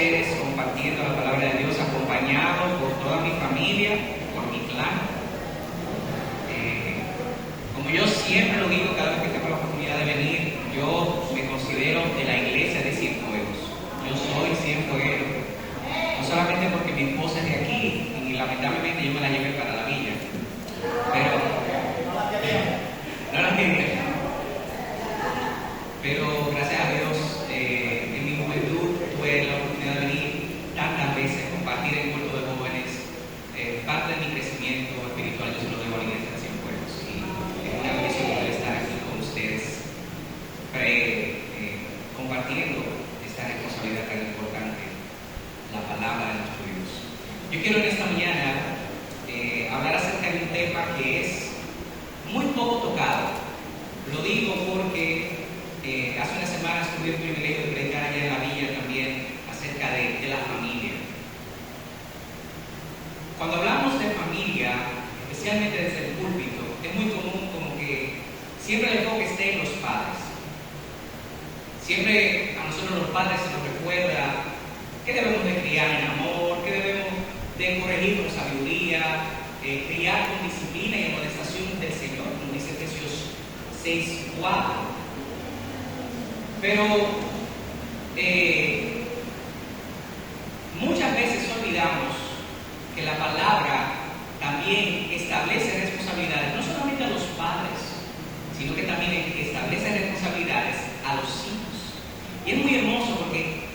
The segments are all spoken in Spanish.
ustedes compartiendo la palabra de Dios, acompañado por toda mi familia, por mi clan. Como yo siempre lo digo cada vez que tengo la oportunidad de venir, yo me considero de la iglesia de Cienfuegos. Yo soy cienfueguero. No solamente porque mi esposa es de aquí y lamentablemente yo me la llevé para la villa. Pero no la quería. Pero gracias a Dios, en mi juventud tuve la oportunidad de venir tantas veces, compartir en culto de jóvenes. Parte de mi crecimiento espiritual yo se lo debo a la iglesia de Cienfuegos. Y es una bendición poder estar aquí con ustedes, compartiendo esta responsabilidad tan importante, la palabra de nuestro Dios. Yo quiero en esta mañana hablar acerca de un tema que es muy poco tocado. Lo digo porque hace unas semanas tuve el privilegio de predicar allá en la villa también acerca de la familia. Cuando hablamos de familia, especialmente desde el púlpito, es muy común como que siempre el enfoque esté en los padres. Siempre a nosotros los padres se nos recuerda que debemos de criar en amor, que debemos de corregir con sabiduría, criar con disciplina y amonestación del Señor, como dice Efesios 6:4. Pero muchas veces olvidamos que la palabra también establece responsabilidades, no solamente a los padres, sino que también establece responsabilidades a los hijos. Y es muy hermoso porque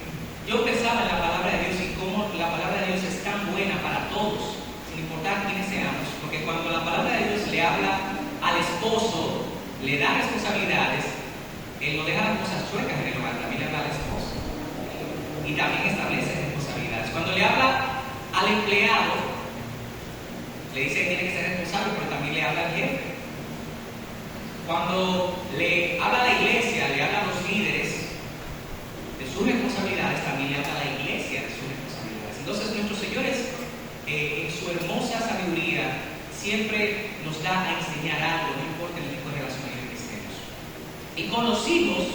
yo pensaba en la palabra de Dios y cómo la palabra de Dios es tan buena para todos, sin importar quiénes seamos, porque cuando la palabra de Dios le habla al esposo, le da responsabilidades, él no deja las cosas chuecas en el hogar, también le habla al esposo y también establece responsabilidades. Cuando le habla al empleado, le dice que tiene que ser responsable, pero también le habla al jefe. Cuando le habla a la iglesia, le habla a los líderes de sus responsabilidades, también le habla a la iglesia de sus responsabilidades. Entonces nuestro Señor en su hermosa sabiduría siempre nos da a enseñar algo, no importa el tipo de relación que estemos. Y con los hijos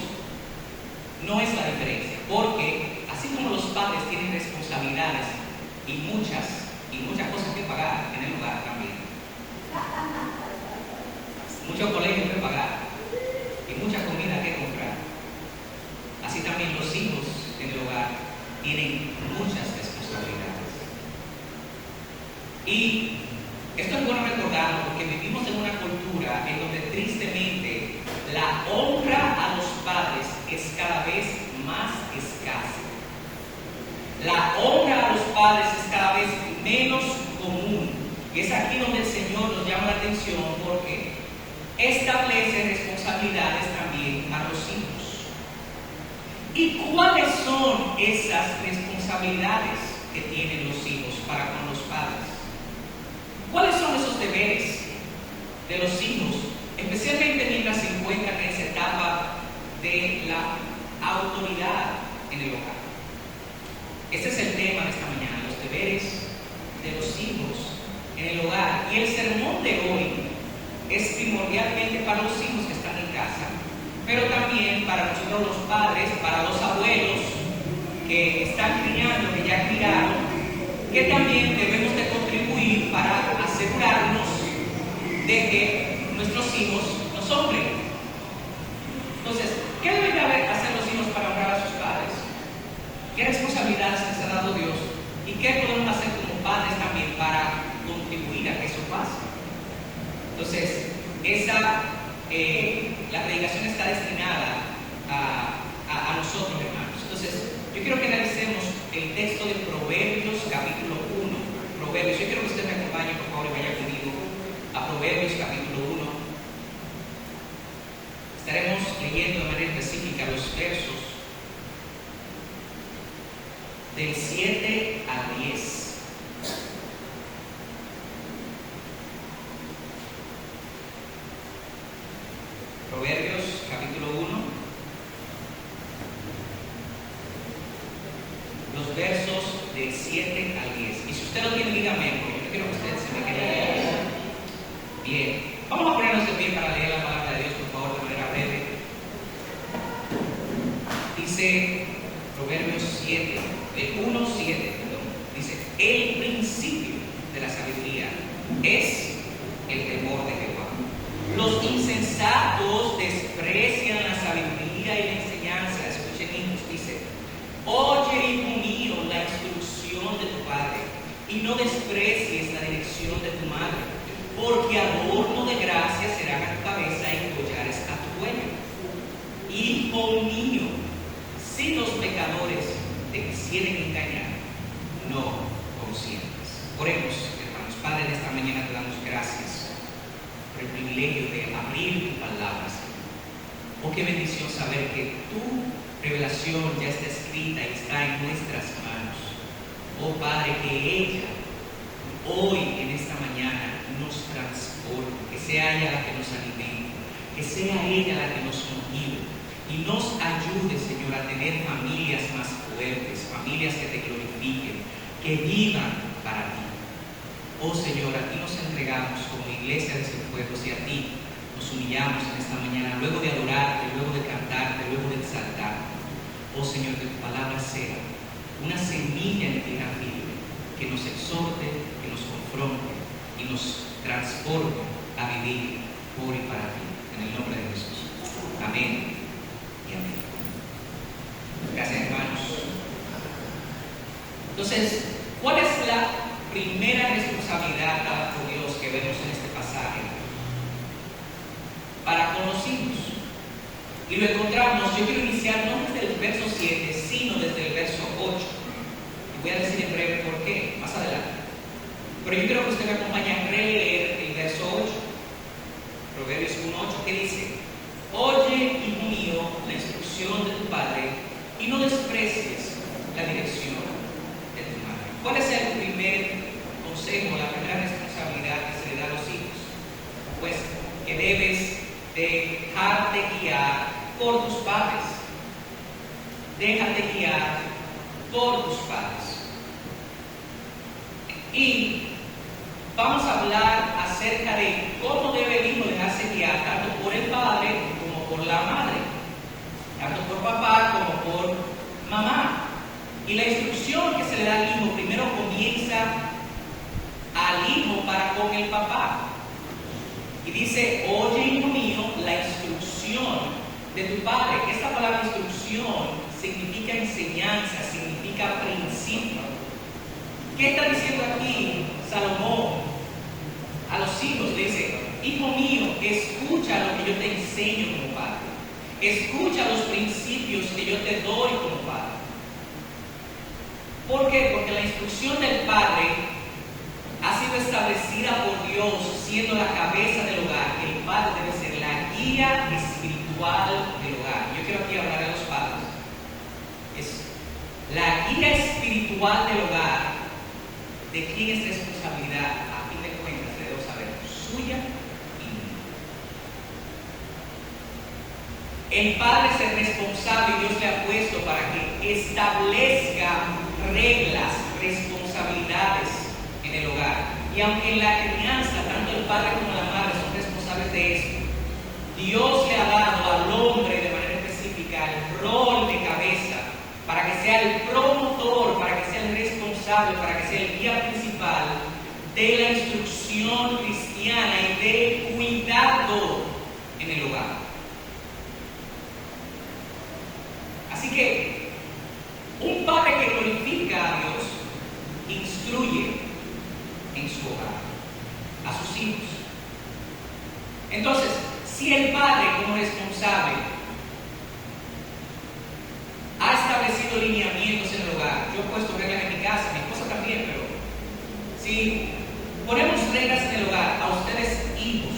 no es la diferencia, porque así como los padres tienen responsabilidades y muchas cosas que pagar en el hogar también, muchos colegios que pagar y mucha comida que comprar, así también los hijos en el hogar tienen muchas responsabilidades. Y esto es bueno recordarlo porque vivimos en una cultura en donde tristemente la honra a los padres es cada vez más escasa. La honra a los padres es cada vez menos común. Y es aquí donde el Señor nos llama la atención porque establece responsabilidades también a los hijos. ¿Y cuáles son esas responsabilidades que tienen los hijos para con los padres? ¿Cuáles son esos deberes de los hijos, especialmente mientras se encuentran en esa etapa de la autoridad en el hogar? Ese es el tema de esta mañana, los deberes de los hijos en el hogar. Y el sermón de hoy es primordialmente para los hijos que están en casa, pero también para nosotros los padres, para los abuelos que están criando, que ya criaron, que también debemos de contribuir para asegurarnos de que nuestros hijos nos honren. Entonces, ¿qué deben hacer los hijos para honrar a sus padres? ¿Qué responsabilidades les ha dado Dios? ¿Y qué podemos hacer como padres también para contribuir a que eso pase? Entonces, la predicación está destinada a nosotros, hermanos. Entonces, yo quiero que analicemos el texto de Proverbios capítulo 1. Proverbios, yo quiero que usted me acompañe, por favor, y vaya conmigo a Proverbios capítulo 1. Estaremos leyendo de manera específica los versos del 7 al 10. Proverbios capítulo 1, los versos del 7 al 10. Y si usted lo tiene, dígame, porque yo quiero que usted se me quede ahí. Bien, vamos a ponernos de pie para leer la palabra de Dios, por favor, de manera breve. Dice Proverbios 7, de 1 es el temor de Jehová. Los insensatos desprecian la sabiduría y la enseñanza. Escuchen hijos, dice: oye, hijo mío, la instrucción de tu padre, y no desprecies la dirección de tu madre, porque adorno de gracia serán a tu cabeza y collares a tu cuello. Hijo mío, si los pecadores te quisieren engañar, no consientas. Oremos. Hermanos, Padre, en esta mañana te damos gracias por el privilegio de abrir tu palabra, Señor. Oh, qué bendición saber que tu revelación ya está escrita y está en nuestras manos. Oh Padre, que ella hoy en esta mañana nos transforme, que sea ella la que nos alimente, que sea ella la que nos motive y nos ayude, Señor, a tener familias más fuertes, familias que te glorifiquen, que vivan para ti. Oh Señor, a ti nos entregamos como iglesia de Cienfuegos y a ti nos humillamos en esta mañana, luego de adorarte, luego de cantarte, luego de exaltarte. Oh Señor, que tu palabra sea una semilla en tierra firme, que nos exhorte, que nos confronte y nos transforme a vivir por y para ti. En el nombre de Jesús. Amén y amén. Gracias, hermanos. Entonces, ¿cuál es la primera responsabilidad dada por Dios que vemos en este pasaje? Para con los hijos. Y lo encontramos, yo quiero iniciar no desde el verso 7, sino desde el verso 8. Y voy a decir en breve por qué, más adelante. Pero yo quiero que usted me acompañe a releer el verso 8. Proverbios 1:8, que dice: oye, hijo mío, la instrucción de tu padre, y no desprecies la dirección de tu madre. ¿Cuál es el primer consejo, la primera responsabilidad que se le da a los hijos? Pues que debes dejarte guiar por tus padres. Déjate guiar por tus padres. Y vamos a hablar acerca de cómo debe el hijo dejarse guiar, tanto por el padre como por la madre, tanto por papá como por mamá. Y la instrucción que se le da al hijo primero comienza al hijo para con el papá. Y dice: oye, hijo mío, la instrucción de tu padre. Esta palabra instrucción significa enseñanza, significa principio. ¿Qué está diciendo aquí Salomón a los hijos? Le dice: hijo mío, escucha lo que yo te enseño como padre. Escucha los principios que yo te doy como padre. ¿Por qué? Porque la instrucción del padre ha sido establecida por Dios, siendo la cabeza del hogar. El padre debe ser la guía espiritual del hogar. Yo quiero aquí hablar a los padres. Es la guía espiritual del hogar. ¿De quién es responsabilidad? A fin de cuentas, debo saber, suya y mía. El padre es el responsable, y Dios le ha puesto para que establezca reglas, responsabilidades en el hogar. Y aunque en la crianza tanto el padre como la madre son responsables de esto, Dios le ha dado al hombre de manera específica el rol de cabeza para que sea el promotor, para que sea el responsable, para que sea el guía principal de la instrucción cristiana y de cuidado en el hogar. Así que un padre que glorifica a Dios instruye en su hogar a sus hijos. Entonces, si el padre como responsable ha establecido lineamientos en el hogar, yo he puesto reglas en mi casa, mi esposa también, pero si ponemos reglas en el hogar a ustedes hijos,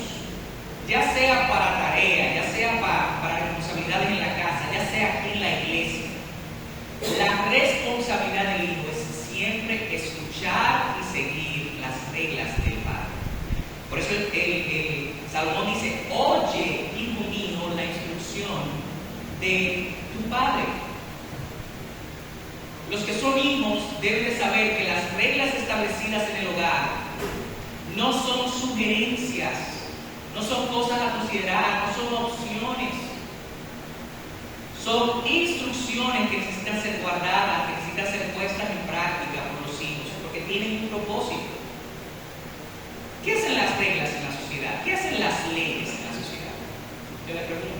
ya sea para tarea, ya sea para responsabilidades en la casa, ya sea aquí en la iglesia, la responsabilidad del hijo es siempre escuchar y seguir las reglas del padre. Por eso el Salomón dice: oye, hijo mío, la instrucción de tu padre. Los que son hijos deben de saber que las reglas establecidas en el hogar no son sugerencias, no son cosas a considerar, no son opciones. Son instrucciones que necesitan ser guardadas, que necesitan ser puestas en práctica por los hijos, porque tienen un propósito. ¿Qué es ¿qué hacen las leyes en la sociedad? Yo le pregunto.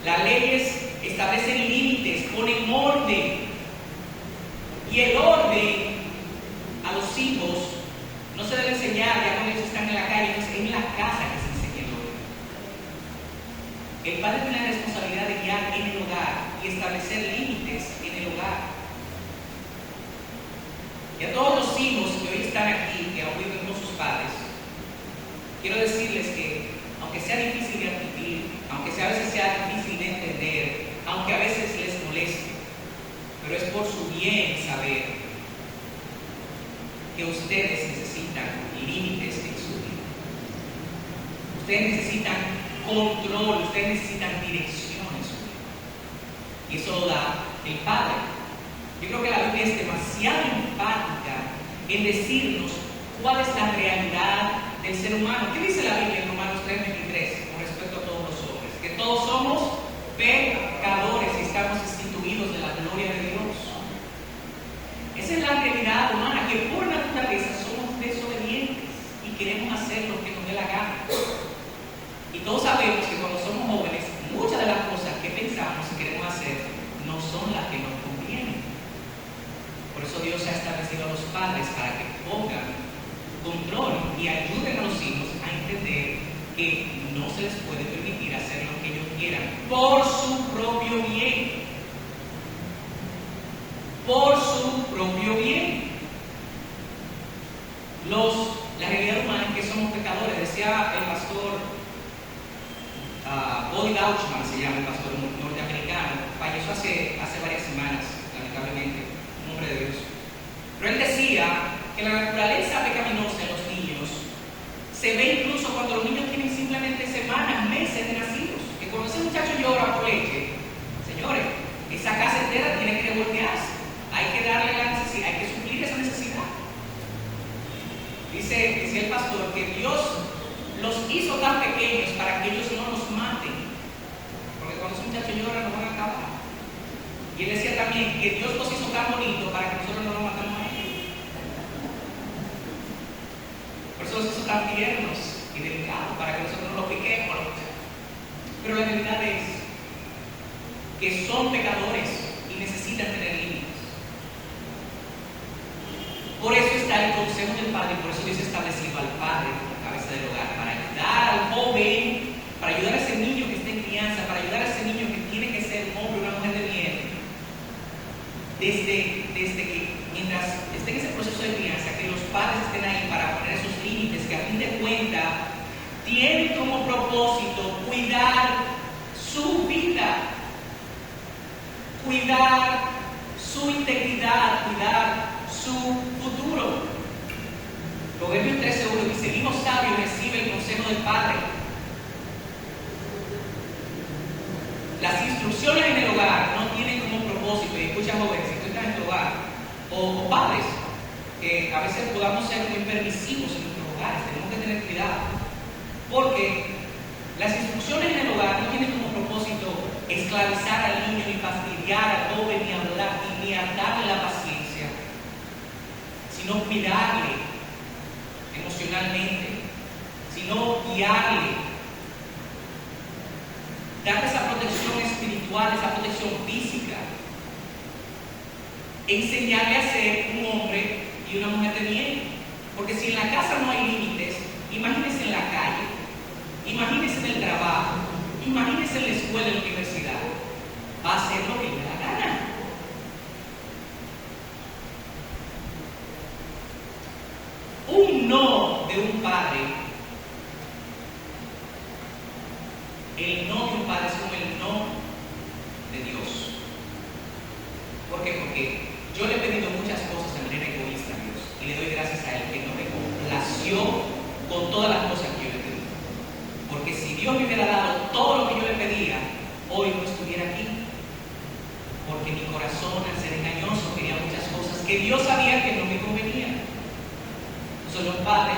Las leyes establecen límites, ponen orden. Y el orden a los hijos no se debe enseñar ya cuando ellos están en la calle, es en la casa que se enseña el orden. El padre tiene la responsabilidad de guiar en el hogar y establecer límites en el hogar. Y a todos los hijos que hoy están aquí, que aún viven con sus padres, quiero decirles que, aunque sea difícil de admitir, aunque a veces sea difícil de entender, aunque a veces les moleste, pero es por su bien saber que ustedes necesitan límites en su vida. Ustedes necesitan control, ustedes necesitan dirección en su vida. Y eso lo da el Padre. Yo creo que la Biblia es demasiado enfática en decirnos cuál es la realidad del ser humano. ¿Qué dice la Biblia en Romanos 3:23 con respecto a todos los hombres? Que todos somos pecadores y estamos instituidos de la gloria de Dios. Esa es la realidad humana, que por naturaleza somos desobedientes y queremos hacer lo que nos dé la gana. Y todos sabemos que cuando somos jóvenes, muchas de las cosas que pensamos y queremos hacer no son las que nos convienen. Por eso Dios ha establecido a los padres para que pongan control y ayuden a los hijos a entender que no se les puede permitir hacer lo que ellos quieran por su propio bien. Por su propio bien. La realidad humana es que somos pecadores. Decía el pastor Bobby Deutschmann, se llama el pastor norteamericano, falleció hace varias semanas, lamentablemente, un hombre de Dios. Pero él decía que la naturaleza pecaminosa en los niños se ve incluso cuando los niños tienen simplemente semanas, meses de nacidos. Que cuando ese muchacho llora por leche, señores, esa casa entera tiene que revoltearse. Hay que darle la necesidad, hay que suplir esa necesidad. Dice el pastor que Dios los hizo tan pequeños para que ellos no los maten. Porque cuando ese muchacho llora, no van a acabar. Y él decía también que Dios los hizo tan bonitos para que nosotros no los matemos a ellos. Por eso los hizo tan tiernos y delicados, para que nosotros no los piquemos a los muchachos. Pero la realidad es que son pecadores y necesitan tener límites. Por eso está el consejo del Padre, y por eso Dios ha establecido al Padre como cabeza del hogar, para ayudar al joven, para ayudar a ese niño que está en crianza, para ayudar a ese niño que tiene que ser un hombre o una mujer de bien, desde que, mientras esté en ese proceso de crianza, que los padres estén ahí para poner esos límites que a fin de cuentas tienen como propósito cuidar su vida, cuidar su integridad, cuidar su futuro. Proverbios 13:1 dice: el hijo sabio recibe el consejo del padre. Las instrucciones en el hogar no tienen como propósito, y escucha jóvenes, si tú estás en tu hogar, o padres, que a veces podamos ser muy permisivos en nuestros hogares, tenemos que tener cuidado, porque las instrucciones en el hogar no tienen como propósito esclavizar al niño, ni fastidiar al joven, ni a darle la paciencia, sino cuidarle emocionalmente, sino guiarle, darle esa protección espiritual, esa protección física, enseñarle a ser un hombre y una mujer de bien. Porque si en la casa no hay límites, imagínense en la calle, imagínense en el trabajo, imagínense en la escuela, en la universidad, va a hacer lo que le da la gana. Un no de un padre, el no de un padre es como el no de Dios. ¿Por qué? Porque yo le he pedido muchas cosas de manera egoísta a Dios y le doy gracias a Él que no me complació con todas las cosas que yo le pedí. Porque si Dios me hubiera dado todo lo que yo le pedía, hoy no estuviera aquí. Porque mi corazón, al ser engañoso, quería muchas cosas que Dios sabía que no me convenían. Son los padres,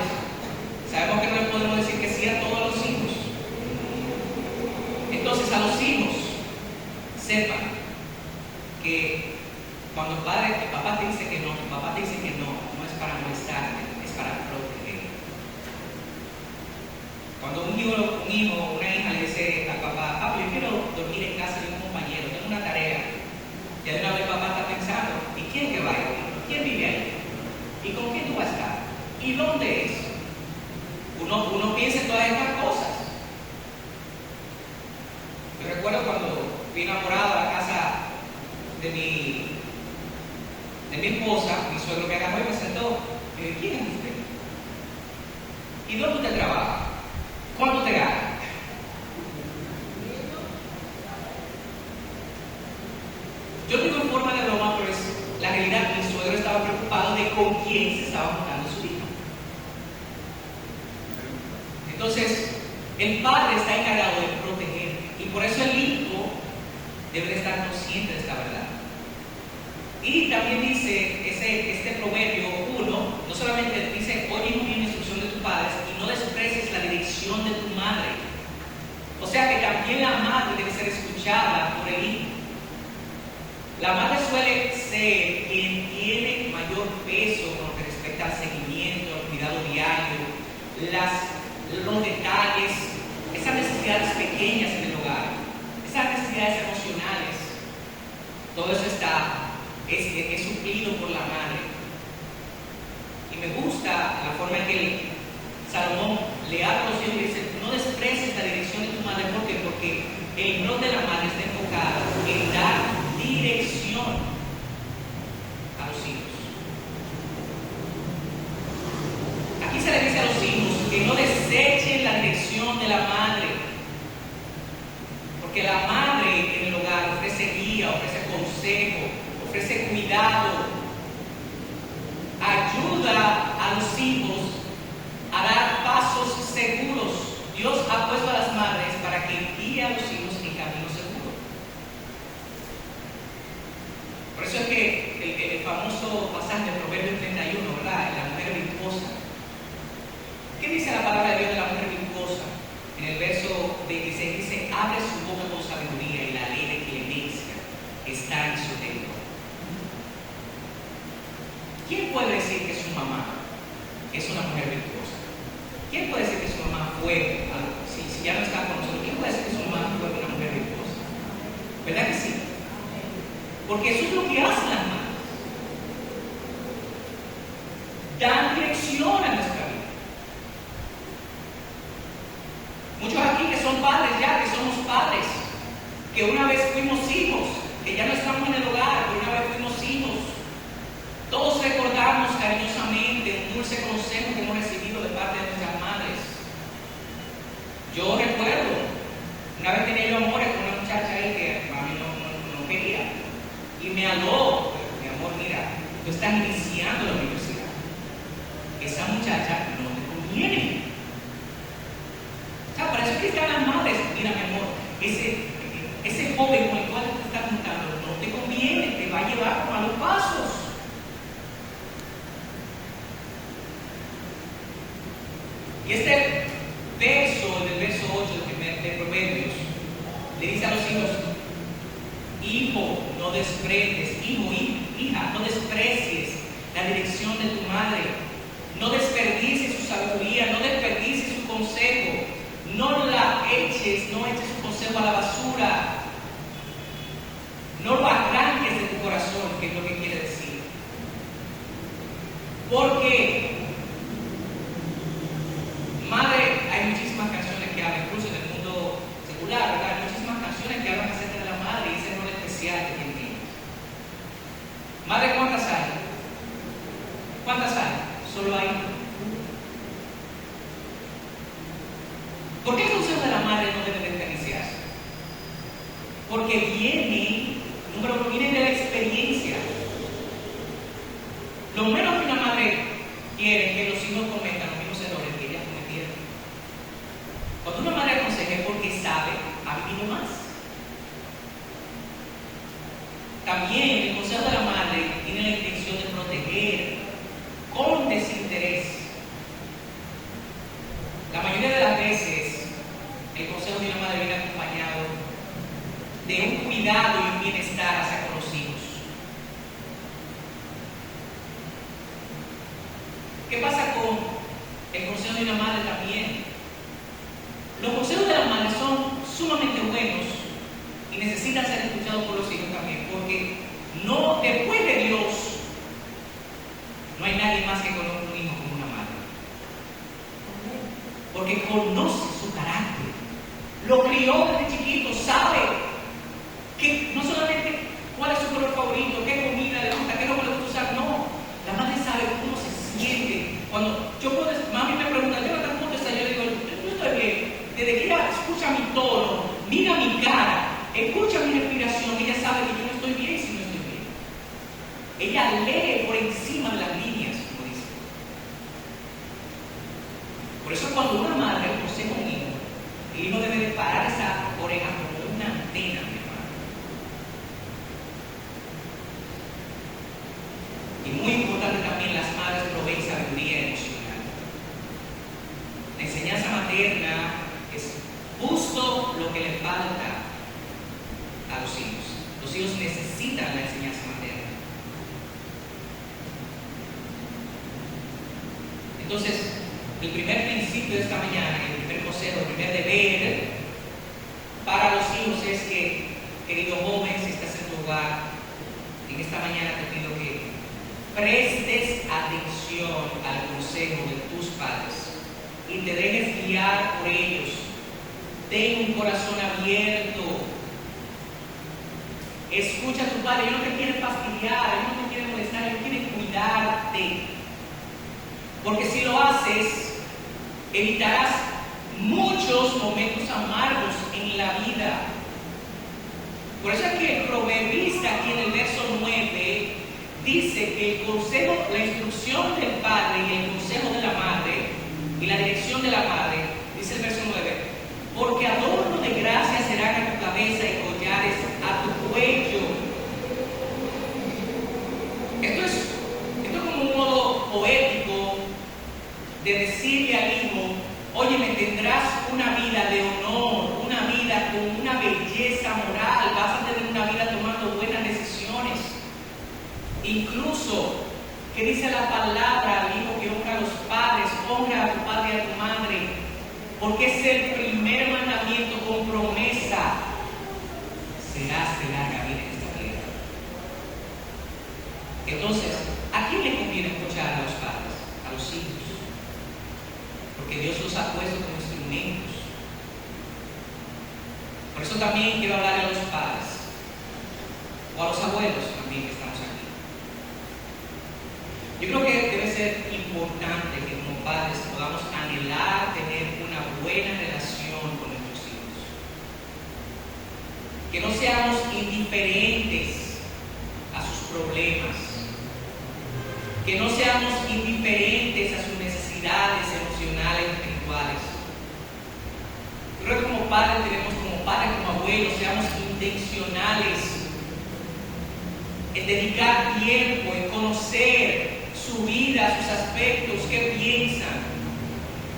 sabemos que no les podemos decir que sí a todos los hijos. Entonces, a los hijos, sepan que cuando el papá te dice que no, tu papá te dice que no, no es para molestarte, es para proteger. hijo, una hija le dice al papá, papi, yo quiero dormir en casa de un compañero, tengo una tarea. Y de una vez el papá está pensando, ¿y quién que va a ir? ¿Quién vive ahí? ¿Y con quién tú vas a estar? ¿Y dónde es? Uno piensa en todas estas cosas. Yo recuerdo cuando fui enamorado a la casa de mi esposa, mi suegro me agarró y me sentó. Y me dijo, ¿quién es usted? ¿Y dónde usted trabaja? ¿Cuánto te gana? Yo digo en forma de broma, pero es la realidad. Mi suegro estaba preocupado de con quién se estaba juntando su hija. Entonces, el padre está encargado de proteger. Y por eso el hijo debe estar consciente de esta verdad. Y también dice este proverbio 1, no solamente dice, oye muy bien la instrucción de tus padres y no desprecies la dirección de tu madre. O sea que también la madre debe ser escuchada por el hijo. La madre suele ser quien tiene mayor peso con lo que respecta al seguimiento, al cuidado diario, los detalles, esas necesidades pequeñas en el hogar, esas necesidades emocionales. Todo eso es suplido por la madre. Y me gusta la forma en que Salomón le habla a los hijos y dice, no desprecies la dirección de tu madre. ¿Por qué? Porque el rol de la madre está enfocado en dar dirección a los hijos. Aquí se le dice a los hijos que no desechen la dirección de la madre, porque la madre en el hogar ofrece guía, ofrece consejo, ofrece cuidado, ayuda a los hijos a dar pasos seguros. Dios ha puesto a las madres para que guíe a los hijos en camino seguro. Por eso es que el famoso pasaje de Proverbios 31, ¿verdad? La mujer virtuosa. ¿Qué dice la palabra de Dios de la mujer virtuosa? En el verso 26 dice, abre su boca con sabiduría y la ley de clemencia está en su lengua. ¿Quién puede decir que su mamá es una mujer virtuosa? ¿Quién puede decir que su mamá fue, si ya no está con nosotros, quién puede decir que su mamá fue una mujer virtuosa? ¿Verdad que sí? Porque eso es lo que hacen las madres. Dan dirección a nuestra vida. Muchos aquí que son padres ya, que somos padres, que una vez fuimos hijos, que ya no estamos en el hogar, pero una vez fuimos hijos. Todos recordamos cariñosamente un dulce consejo que hemos recibido de parte de nuestras madres. Yo recuerdo, una vez tenía yo amores con una muchacha ahí que a mí no quería. Y me habló, mi amor, mira, tú estás iniciando la universidad. Esa muchacha no te conviene. O sea, por eso es que están las madres. Mira, mi amor, ese joven con el cual te estás juntando no te conviene, te va a llevar por malos pasos. Y este verso, del verso 8 de Proverbios, le dice a los hijos, hijo, no desprecies, hija, no desprecies la dirección de tu madre, no desperdicies su sabiduría, no desperdicies su consejo, no eches su consejo a la basura, no lo arranques de tu corazón, que es lo que quiere decir. Porque madre, hay muchísimas canciones que hablan, incluso en el mundo secular, ¿verdad? Hay muchísimas canciones que hablan acerca de la madre y ese rol especial que tiene. Madre, ¿cuántas hay? ¿Cuántas hay? Solo hay una. ¿Por qué el consejo de la madre no debe desperdiciarse? Porque viene de la experiencia. Lo menos que una madre quiere es que los hijos cometan los mismos errores que ella cometieron. Cuando una madre aconseja es porque sabe, ha vivido más. También el consejo de la madre tiene la intención de proteger con desinterés. La mayoría de las veces el consejo de una madre viene acompañado de un cuidado y un bienestar hacia con los hijos. ¿Qué pasa con el consejo de una madre también? Los consejos de las madres son sumamente buenos y necesitan ser escuchados por los hijos también, porque no, después de Dios, no hay nadie más que conozca un hijo como una madre. Porque conoce su carácter, lo crió desde chiquito, sabe que no solamente cuál es su color favorito, qué comida le gusta, qué ropa le gusta usar, no. La madre sabe cómo se siente. Cuando mami me pregunta, Jonathan, ¿cómo estás? Yo le digo, yo estoy bien. Desde que ella escucha mi tono, mira mi cara, escucha mi respiración, ella sabe que yo no estoy bien si no estoy bien. Ella lee por encima de las líneas, como dice. Por eso cuando una madre aconseja a un hijo, el hijo debe de parar esa oreja como una antena, mi hermano. Y muy importante también, las madres proveen sabiduría emocional. La enseñanza materna es justo lo que le falta a los hijos. Los hijos necesitan la enseñanza materna. Entonces, el primer principio de esta mañana, el primer consejo, el primer deber para los hijos es que, querido joven, si estás en tu hogar, en esta mañana te pido que prestes atención al consejo de tus padres y te dejes guiar por ellos. Ten un corazón abierto. Escucha a tu padre. Él no te quiere fastidiar, él no te quiere molestar, él quiere cuidarte. Porque si lo haces, evitarás muchos momentos amargos en la vida. Por eso es que el proverbista aquí en el verso 9 dice que el consejo, la instrucción del padre y el consejo de la madre y la dirección de la madre, dice el verso 9, porque adorno de gracia serán a tu cabeza y collares a tu cuello. Esto es como un modo poético de decirle al hijo, oye, me tendrás una vida de honor, una vida con una belleza moral, vas a tener una vida tomando buenas decisiones. Incluso, que dice la palabra al hijo que honra a los padres, honra a tu padre y a tu madre, porque es el primer mandamiento con promesa, serás de larga vida en esta tierra. Entonces, ¿a quién le conviene escuchar a los padres? A los hijos. Porque Dios los ha puesto como instrumentos. Por eso también quiero hablar a los padres, o a los abuelos también que estamos aquí. Yo creo que debe ser importante que como padres podamos anhelar tener una buena relación con nuestros hijos. Que no seamos indiferentes a sus problemas. Que no seamos indiferentes a sus necesidades emocionales y espirituales. Yo creo que como padres como abuelos, seamos intencionales en dedicar tiempo, en conocer su vida, sus aspectos, qué piensan,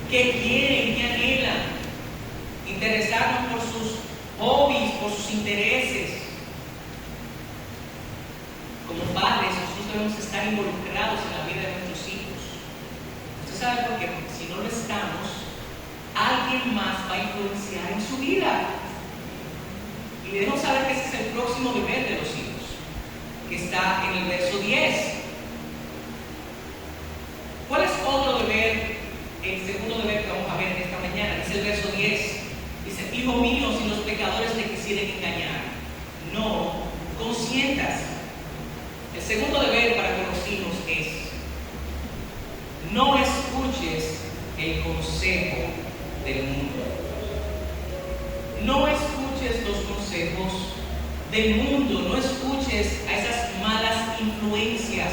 qué quieren, qué anhelan, interesarnos por sus hobbies, por sus intereses. Como padres, nosotros debemos estar involucrados en la vida de nuestros hijos. Usted sabe por qué, porque si no lo estamos, alguien más va a influenciar en su vida. Y debemos saber que ese es el próximo deber de los hijos, que está en el verso 10. ¿Cuál es otro deber? El segundo deber que vamos a ver en esta mañana, es el verso 10. Dice, hijo mío, si los pecadores te quisieren engañar, no consientas. El segundo deber para con los hijos es, no escuches el consejo del mundo. No escuches los consejos del mundo, no escuches a esas malas influencias,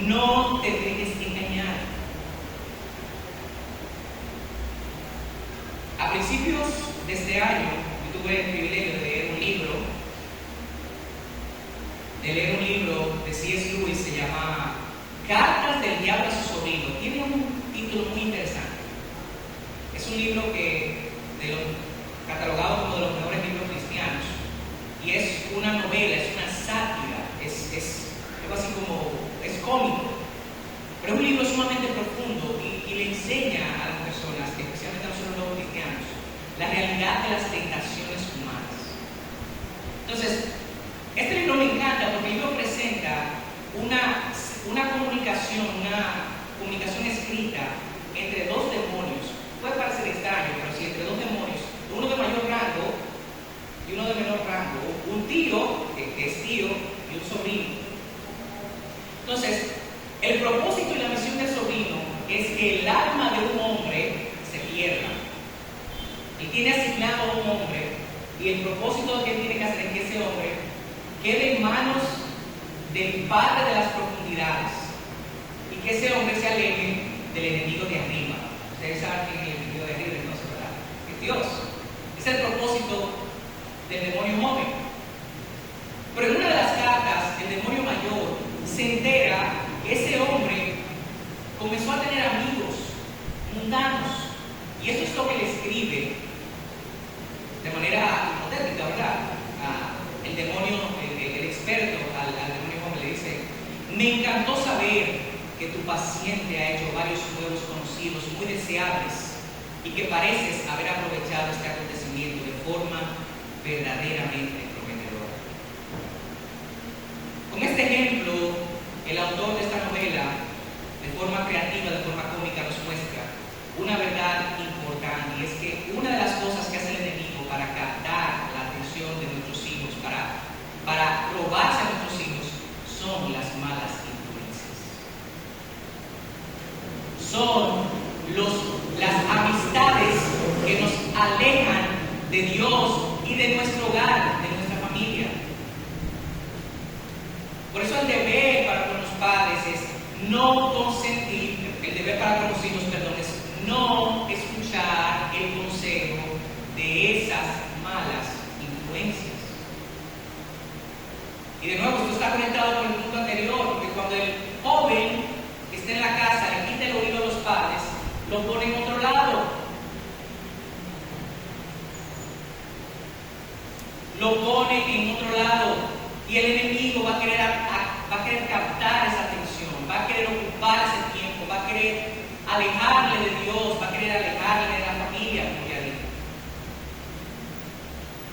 no te dejes engañar. A principios de este año, yo tuve el privilegio de leer un libro de C.S. Lewis, se llama Cartas del Diablo a su sobrino. Tiene un título muy interesante. Es un libro catalogado como de los mejores libros cristianos, y es una novela, es una sátira, es algo así como, es cómico, pero es un libro sumamente profundo y le enseña a las personas, especialmente a nosotros los cristianos, la tiene asignado a un hombre y el propósito que él tiene que hacer es que ese hombre quede en manos del Padre de las profundidades y que ese hombre se aleje del enemigo de arriba. Ustedes saben quién es el enemigo de arriba, entonces, ¿verdad? Es Dios. Es el propósito del demonio joven. Pero en una de las cartas, el demonio mayor se entera que ese hombre comenzó a tener amigos mundanos. Y eso es lo que le escribe de manera hipotética, ¿verdad? El demonio, el experto al demonio joven le dice: me encantó saber que tu paciente ha hecho varios nuevos conocidos muy deseables y que pareces haber aprovechado este acontecimiento de forma verdaderamente prometedora. Con este ejemplo, el autor de esta novela, de forma creativa, de forma cómica, nos muestra una verdad importante, y es que una de las cosas que hace el enemigo para captar la atención de nuestros hijos, para robarse a nuestros hijos, son las malas influencias. Son las amistades que nos alejan de Dios y de nuestro hogar, de nuestra familia. Por eso el deber para con los padres es no consentir, el deber para con los hijos, perdón, es no escuchar el consejo de esas malas influencias. Y de nuevo, esto está conectado con el punto anterior, porque cuando el joven que está en la casa le quita el oído a los padres, lo pone en otro lado. Lo pone en otro lado. Y el enemigo va a querer captar esa atención, va a querer ocupar ese tiempo, va a querer alejarle de Dios, va a querer alejarle de la familia, como ya dije.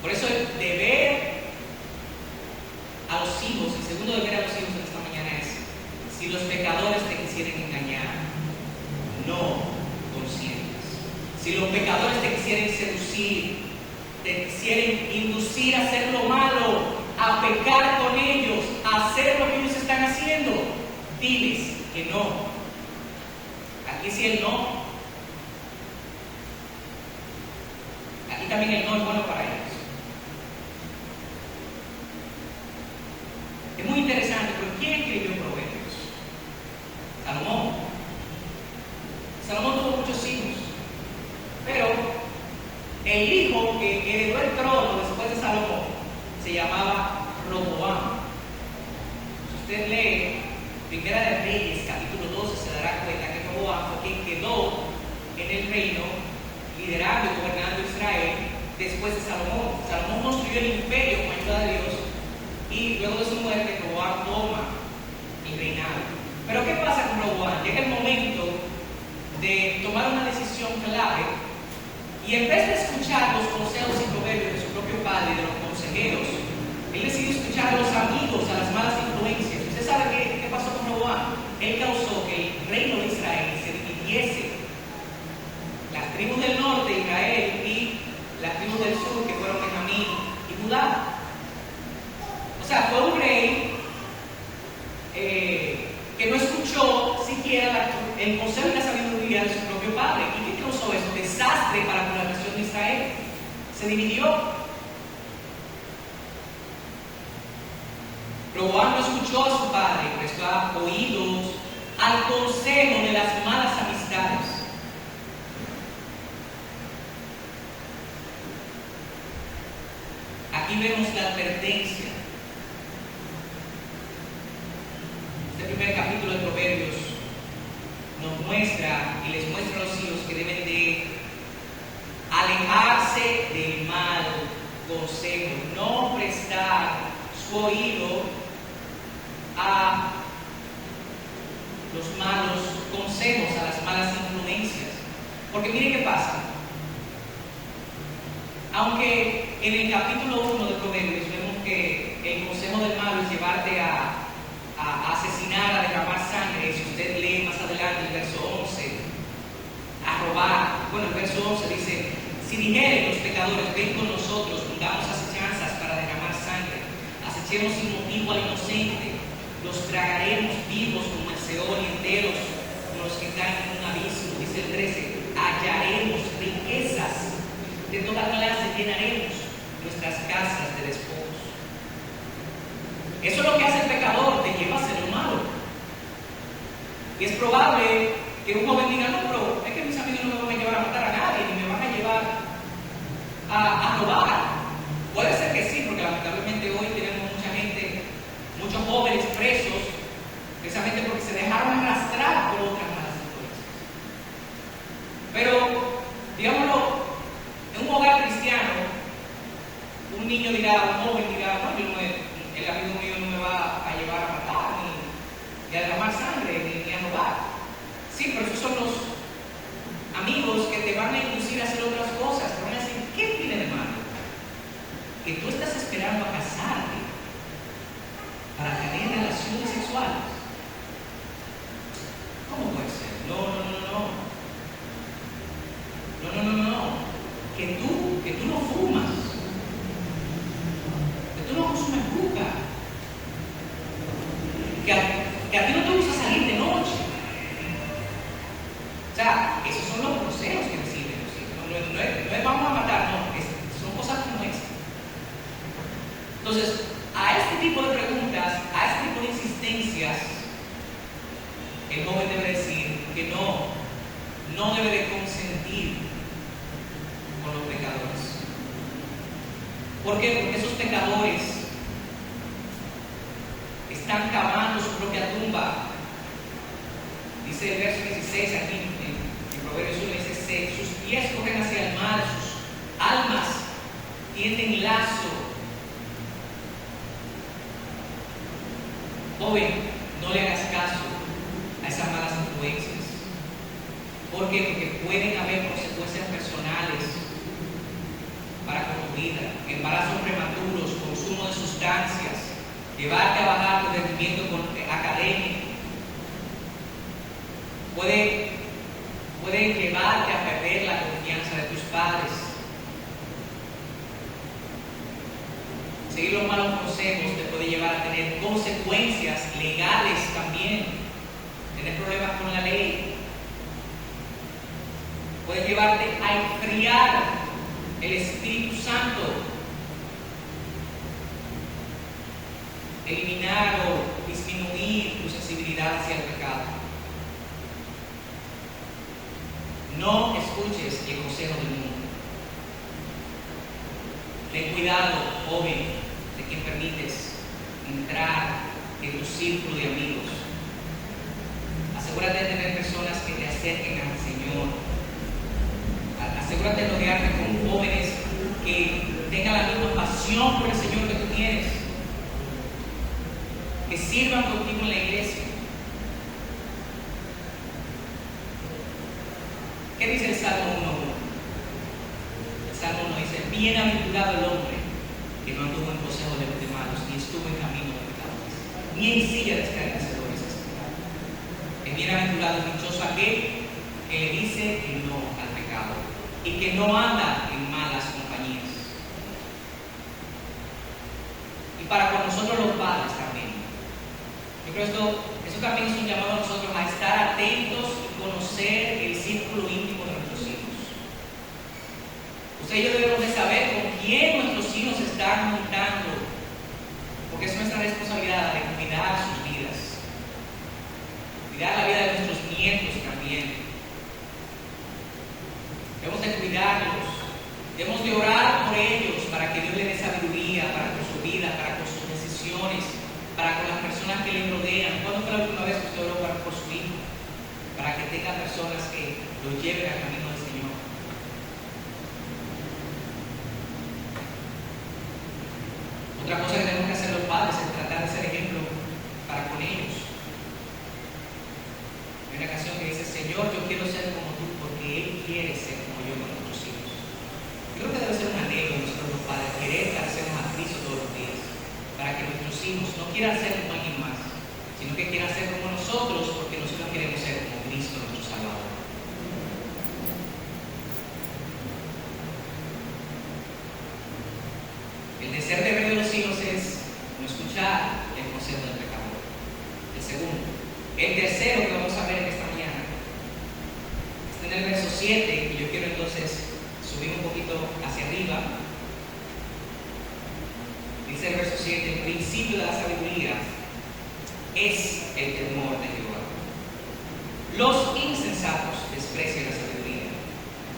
Por eso el deber a los hijos, el segundo deber a los hijos en esta mañana es: si los pecadores te quisieren engañar, no consientas. Si los pecadores te quisieren seducir, te quisieren inducir a hacer lo malo, a pecar con ellos, a hacer lo que ellos están haciendo, diles que no. Aquí sí el no. Aquí también el no es bueno para ellos. Es muy interesante, pero ¿quién escribió Proverbios? Salomón. Salomón tuvo muchos hijos, pero el hijo que heredó el trono después de Salomón se llamaba Roboam. Si usted lee Primera de Reyes, capítulo 12, se dará cuenta que Roboam fue quien quedó en el reino, liderando y gobernando Israel después de Salomón. Salomón construyó el imperio con ayuda de Dios, y luego de su muerte Roboam toma el reinado. Pero ¿qué pasa con Roboam? Llega el momento de tomar una decisión clave, y en vez de escuchar los consejos y proverbios de su propio padre y de los consejeros, él decidió escuchar a los amigos, a las malas influencias. ¿Usted sabe qué pasó con Roboam? Él causó que el reino de Israel se dividiese. Las tribus del norte, Israel, y las tribus del sur, que fueron Benjamín y Judá. O sea, fue un rey que no escuchó siquiera el consejo y la sabiduría de su propio padre. ¿Y qué causó eso? Desastre para la nación de Israel. Se dividió. Roboam no escuchó a su padre, prestó oídos al consejo de las malas amistades. Aquí vemos la advertencia. Este primer capítulo de Proverbios nos muestra y les muestra a los hijos que deben de alejarse del mal consejo, no prestar su oído a los malos consejos, a las malas influencias. Porque miren qué pasa. Aunque en el capítulo 1 de Proverbios vemos que el consejo del malo es llevarte a asesinar, a derramar sangre. Si usted lee más adelante el verso 11, a robar. Bueno, el verso 11 dice: si dijeren los pecadores, ven con nosotros, pongamos asechanzas para derramar sangre, acechemos sin motivo al inocente, los tragaremos vivos como el Seol y enteros como los que caen en un abismo. Dice el 13: hallaremos riquezas de toda llenaremos nuestras casas de despojos. Eso es lo que hace el pecador, te lleva a hacer lo malo. Y es probable que un joven diga, no, pero es que mis amigos no me van a llevar a matar a nadie, ni me van a llevar a robar. Puede ser que sí, porque lamentablemente hoy tenemos mucha gente, muchos jóvenes presos, precisamente porque se dejaron arrastrar por otras malas influencias. Pero, digámoslo, en un hogar cristiano, un niño dirá, un joven dirá, no, el amigo mío no me va a llevar a matar, ni a derramar sangre, ni a robar. Sí, pero esos son los amigos que te van a inducir a hacer otras cosas, te van a decir, ¿qué tiene de malo? Que tú estás esperando a casarte para tener relaciones sexuales. ¿Cómo puede ser? No. Que tú no fumas, que tú no consumes juca, que a ti no te gusta salir de noche. O sea, esos son los consejos que reciben los hijos. No es vamos a matar, no, son cosas como estas. Entonces, a este tipo de preguntas, a este tipo de insistencias, el joven debe decir que no debe de consentir con los pecadores. ¿Por qué? Porque esos pecadores están cavando su propia tumba. Dice el verso 16 aquí en Proverbios 1, dice, sus pies corren hacia el mar, sus almas tienden lazo. Joven, no le hagas caso a esas malas influencias. ¿Por qué? Porque pueden haber consecuencias personales para con tu vida, embarazos prematuros, consumo de sustancias, llevarte a bajar tu rendimiento académico. Puede llevarte a perder la confianza de tus padres. Seguir los malos consejos te puede llevar a tener consecuencias legales también, tener problemas con la ley. Puede llevarte a enfriar el Espíritu Santo, eliminar o disminuir tu sensibilidad hacia el pecado. No escuches el consejo del mundo. Ten cuidado, joven, de quien permites entrar en tu círculo de amigos. Asegúrate de tener personas que te acerquen al Señor. Asegúrate de rodearte con jóvenes que tengan la misma pasión por el Señor que tú tienes, que sirvan contigo en la iglesia. ¿Qué dice el Salmo 1.1? El Salmo 1 dice, bienaventurado el hombre que no anduvo en consejo de los malos, ni estuvo en camino de pecadores, ni en silla de escarnecedores se sentó. Es bienaventurado y dichoso aquel que le dice que no al pecado y que no anda en malas compañías. Y para con nosotros los padres también. Yo creo que esto también es un llamado a nosotros a estar atentos y conocer el círculo íntimo de nuestros hijos. Usted y yo debemos de saber con quién nuestros hijos se están juntando, porque es nuestra responsabilidad de cuidar sus vidas, cuidar la vida de nuestros nietos también. Debemos de cuidarlos, debemos de orar por ellos para que Dios les dé sabiduría para con su vida, para con sus decisiones, para con las personas que le rodean. ¿Cuándo fue la última vez que usted oró por su hijo? Para que tenga personas que lo lleven al camino del Señor. Otra cosa que tenemos que hacer los padres es tratar de ser ejemplo para con ellos. Hay una canción que dice, Señor, yo quiero ser como tú porque Él quiere ser como yo con nuestros hijos. Yo creo que debe ser un anhelo de nosotros los padres, querer parecernos a Cristo todos los días, para que nuestros hijos no quieran ser como alguien más, sino que quieran ser como nosotros, porque nosotros queremos ser como Cristo, nuestro Salvador. El tercer deber de los hijos es no escuchar el consejo del pecador. El segundo. El tercero que vamos a ver en esta mañana está en el verso 7, y yo quiero entonces subir un poquito hacia arriba. Dice el verso 7, el principio de la sabiduría es el temor de Jehová. Los insensatos desprecian la sabiduría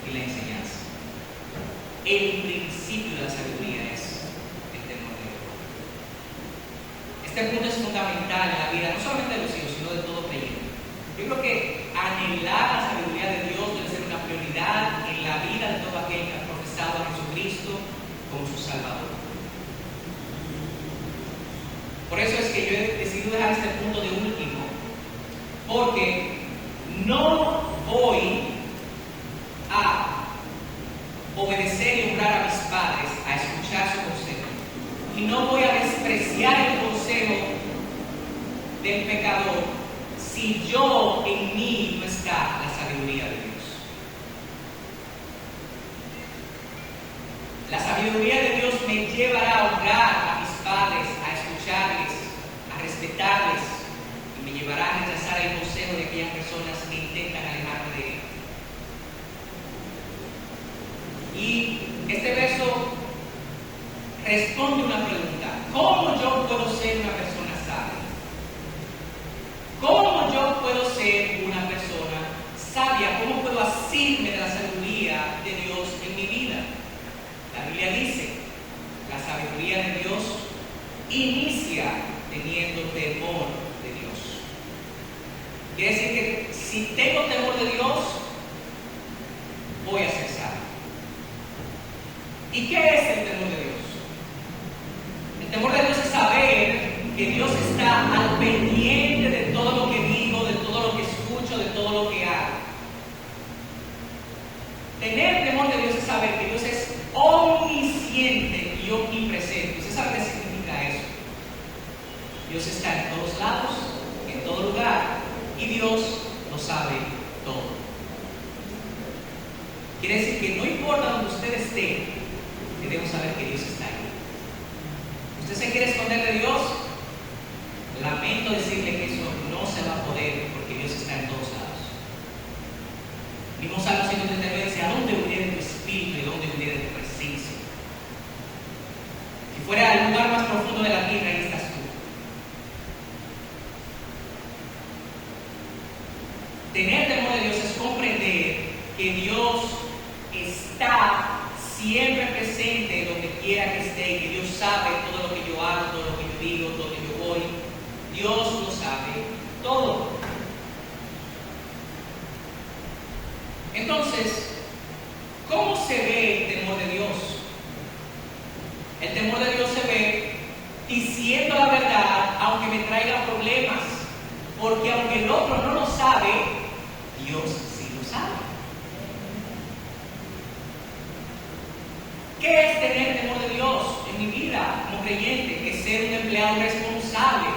y la enseñanza. El principio de la sabiduría es el temor de Jehová. Este punto es fundamental en la vida, no solamente de los hijos, sino de todo creyente. Yo creo que anhelar la sabiduría de Dios debe ser una prioridad en la vida de todo aquel que ha profesado a Jesucristo como su Salvador. Por eso es que yo he decidido dejar este punto de último, porque no voy a obedecer y honrar a mis padres, a escuchar su consejo, y no voy a despreciar el consejo del pecador si yo en mí no está la sabiduría de Dios. La sabiduría de Dios me llevará a honrar a mis padres, a escucharles, a respetarles, y me llevará a rechazar el consejo de aquellas personas que intentan alejarme de Él. Y este verso responde una pregunta: ¿cómo yo puedo ser una persona sabia? ¿Cómo yo puedo ser una persona sabia? ¿Cómo puedo asirme de la sabiduría de Dios en mi vida? La Biblia dice, la sabiduría de Dios inicia teniendo temor de Dios. Quiere decir que si tengo temor de Dios, voy a ser sabio. ¿Y qué es el temor de Dios? El temor de Dios es saber que Dios está al pendiente de todo lo que digo, de todo lo que escucho, de todo lo que hago. Tener temor de Dios es saber que Dios es omnisciente y omnipresente. ¿Usted sabe qué significa eso? Dios está en todos lados, en todo lugar, y Dios lo sabe todo. Quiere decir que no importa donde usted esté, debemos saber que Dios está ahí. ¿Usted se quiere esconder de Dios? Lamento decirle que eso no se va a poder, porque Dios está en todos lados. Mismo Salmo 139 dice: ¿a dónde hubiera tu espíritu y dónde hubiera tu presencia? Si fuera al lugar más profundo de la tierra, ahí estás tú. Tener temor de Dios es comprender que Dios está siempre presente donde quiera que esté, y que Dios sabe todo lo que yo hago, todo lo que yo digo, todo lo que yo voy. Dios lo sabe todo. Entonces, ¿cómo se ve el temor de Dios? El temor de Dios se ve diciendo la verdad, aunque me traiga problemas, porque aunque el otro no lo sabe, Dios sí lo sabe. ¿Qué es tener temor de Dios en mi vida como creyente? Es ser un empleado responsable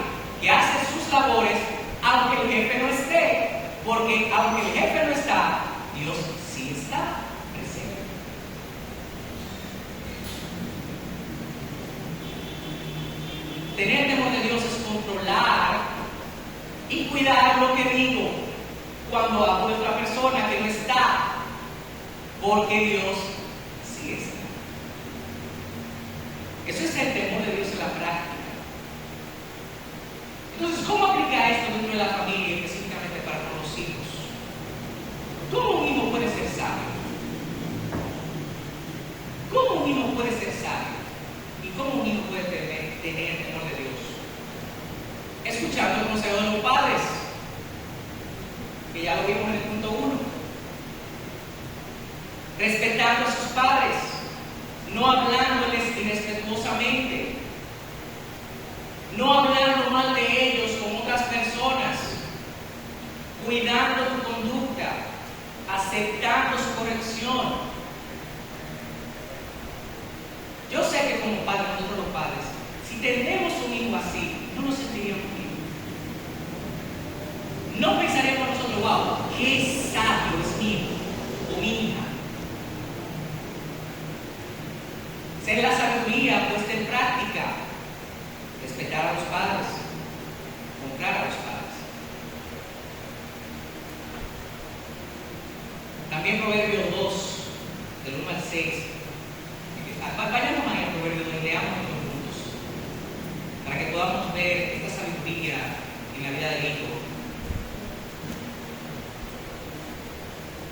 que hace sus labores aunque el jefe no esté, porque aunque el jefe no está, Dios sí está presente. Tener temor de Dios es controlar y cuidar lo que digo cuando hablo de otra persona que no está, porque Dios sí está. Eso es el temor de Dios en la práctica. Entonces, ¿cómo aplica esto dentro de la familia, específicamente para los hijos? ¿Cómo un hijo puede ser sabio? ¿Cómo un hijo puede ser sabio? ¿Y cómo un hijo puede tener temor de Dios? Escuchando el consejo de los padres, que ya lo vimos en el punto 1. Respetando a sus padres, no hablándoles irrespetuosamente, no hablando mal de ellos con otras personas, cuidando tu conducta, aceptando su corrección. Yo sé que como padres, nosotros los padres, si tenemos un hijo así, no nos sentiríamos bien. No pensaríamos nosotros: wow, qué sabio es mi hijo o mi hija. Ser la sabiduría puesta en práctica, respetar a los padres, honrar a los padres. También Proverbios 2, del 1 al 6. Vayamos a Proverbios 2, leamos estos puntos. podamos ver esta sabiduría en la vida del Hijo.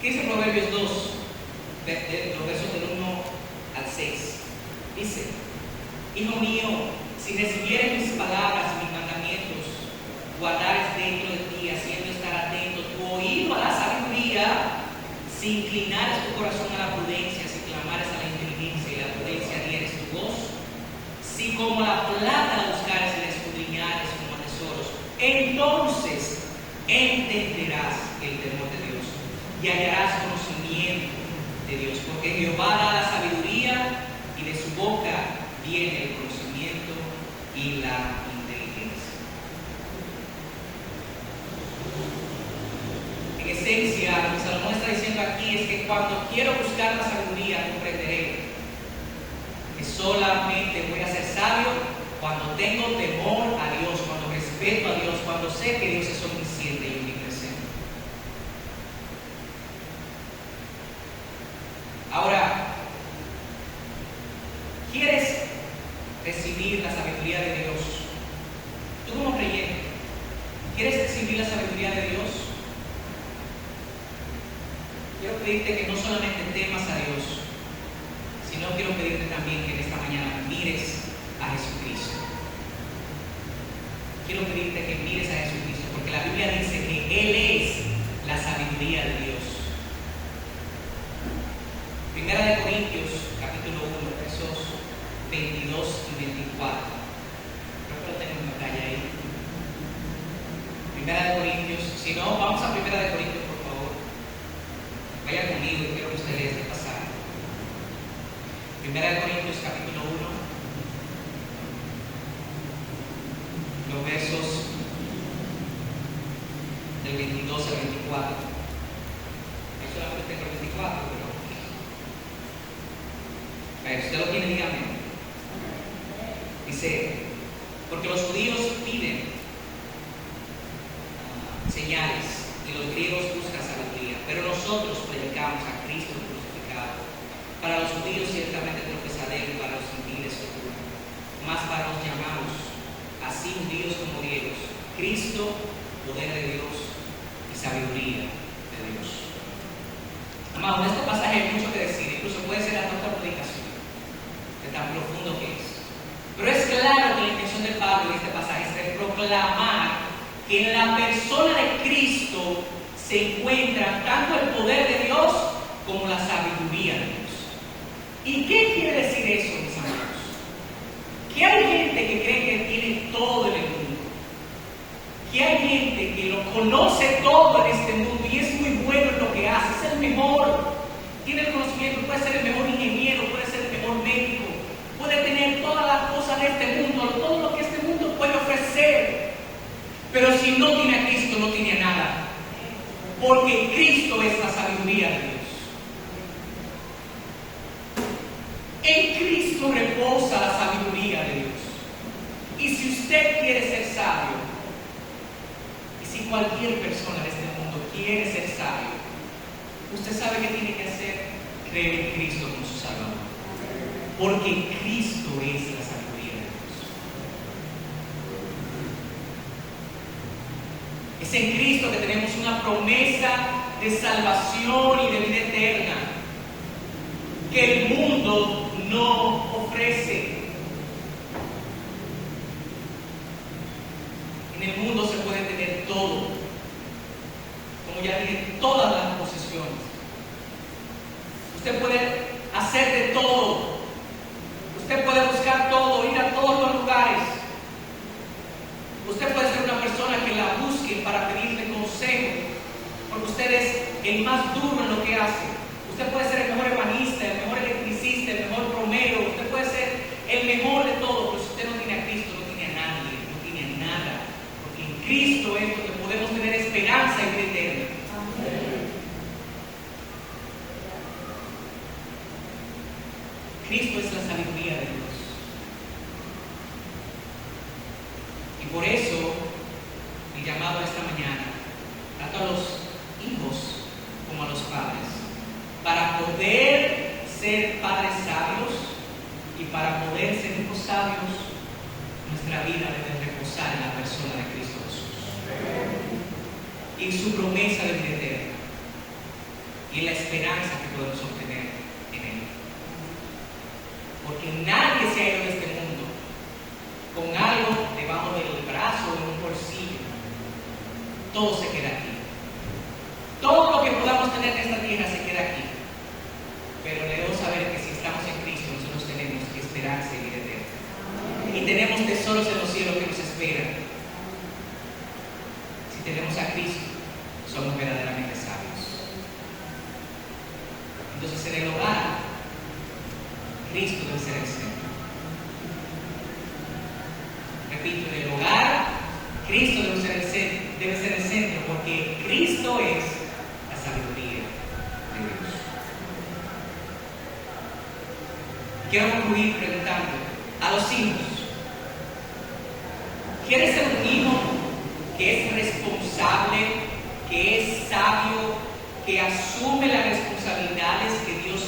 ¿Qué dice Proverbios 2, los versos del 1 al 6? Dice: Hijo mío, si recibieres mis palabras y mis mandamientos, guardares dentro de ti, haciendo estar atento tu oído a la sabiduría, si inclinares tu corazón a la prudencia, si clamares a la inteligencia y la prudencia dieres tu voz, si como la plata la buscares y la escudriñares como a tesoros, entonces entenderás el temor de Dios y hallarás conocimiento de Dios, porque Jehová da la sabiduría y de su boca viene el conocimiento y la inteligencia. En esencia, lo que Salomón está diciendo aquí es que cuando quiero buscar la sabiduría, comprenderé que solamente voy a ser sabio cuando tengo temor a Dios, cuando respeto a Dios, cuando sé que Dios es omnisciente y omnipresente. Ahora, ¿quieres recibir la sabiduría de Dios? Tú como creyente, ¿quieres recibir la sabiduría de Dios? Quiero pedirte que no solamente temas a Dios, sino quiero pedirte también que en esta mañana mires a Jesucristo. Quiero pedirte que mires a Jesucristo, porque la Biblia dice que Él es la sabiduría de Dios. Primera de Corintios, capítulo 1, versos 22 y 24. Creo que lo tengo en pantalla ahí. Primera de Corintios, si no, vamos a Primera de Corintios, por favor. Vaya conmigo y quiero que usted lea este pasaje. Primera de Corintios, capítulo 1, los versos del 22 al 24. Yo solamente tengo el 24, pero usted lo tiene, dígame. Dice: porque los judíos piden señales y los griegos buscan sabiduría, pero nosotros predicamos a Cristo crucificado. Para los judíos ciertamente tropezadero, y para los gentiles locura. Mas para los llamados, así judíos como griegos, Cristo, poder de Dios y sabiduría de Dios. Amados, en este pasaje hay mucho que decir, incluso puede ser hasta otra predicación, de tan profundo que es. Pero es claro que la intención de Pablo en este pasaje es de proclamar que en la persona de Cristo se encuentra tanto el poder de Dios como la sabiduría de Dios. ¿Y qué quiere decir eso, mis amados? Que hay gente que cree que tiene todo en el mundo, que hay gente que lo conoce todo en este mundo y es muy bueno en lo que hace, es el mejor, tiene el conocimiento, puede ser el mejor ingeniero, puede ser el mejor médico, puede tener todas las cosas de este mundo, todo lo que este mundo puede ofrecer, pero si no tiene a Cristo, no tiene nada, porque Cristo es la sabiduría de Dios. En Cristo reposa la sabiduría de Dios. Y si usted quiere ser sabio, y si cualquier persona de este mundo quiere ser sabio, usted sabe qué tiene que hacer: creer en Cristo como su Salvador. Porque Cristo es la sabiduría de Dios. Es en Cristo que tenemos una promesa de salvación y de vida eterna que el mundo no ofrece. En el mundo se puede tener todo, como ya dije, todas las posesiones. Usted puede hacer de todo, usted puede buscar todo, ir a todos los lugares. Usted puede ser una persona que la busque para pedirle consejo, porque usted es el más duro en lo que hace. Usted puede ser el mejor ebanista, el mejor electricista, el mejor plomero, usted puede ser el mejor de todo, pero si usted no tiene a Cristo, no tiene a nadie, no tiene a nada, porque en Cristo es donde podemos tener esperanza y vida eterna. Cristo es la sabiduría de Dios. Y por eso, el llamado esta mañana, tanto a los hijos como a los padres, para poder ser padres sabios y para poder ser hijos sabios, nuestra vida debe reposar en la persona de Cristo Jesús y en su promesa de vida eterna y en la esperanza que podemos obtener en Él. Porque nadie se ha ido de este mundo con algo debajo del brazo o en un bolsillo. Todo se queda aquí. Todo lo que podamos tener en esta tierra se queda aquí. Pero debemos saber que si estamos en Cristo, nosotros tenemos esperanza y vida eterna. Y tenemos tesoros en los cielos que nos esperan. Si tenemos a Cristo, somos verdaderamente sabios. Entonces, en el hogar, Cristo debe ser el centro. Repito, en el hogar, Cristo debe ser el centro, porque Cristo es la sabiduría de Dios. Quiero concluir preguntando a los hijos: ¿quieres ser un hijo que es responsable, que es sabio, que asume las responsabilidades que Dios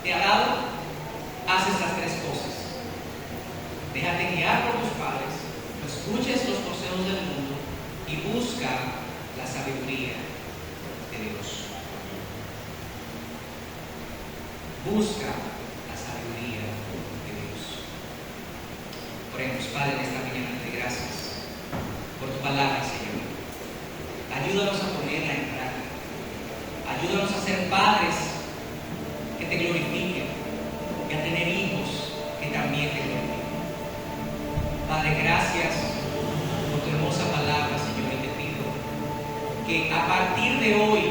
te ha dado? Haz estas tres cosas. Déjate guiar por tus padres, no escuches los consejos del mundo y busca la sabiduría de Dios. Busca la sabiduría de Dios. Oremos. Padre, en esta mañana te doy gracias por tu palabra, Señor. Ayúdanos a ponerla en práctica. Ayúdanos a ser padres que te glorifiquen y a tener hijos que también te glorifiquen. Padre, gracias por tu hermosa palabra, Señor, y te pido que a partir de hoy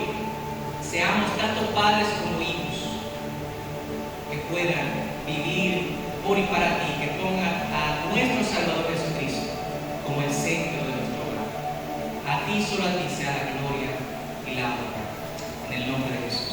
seamos tanto padres como hijos que puedan vivir por y para ti, que pongan a nuestro Salvador Jesucristo como el centro de nuestro hogar. A ti, solo a ti sea la gloria y la honra. En el nombre de Jesús.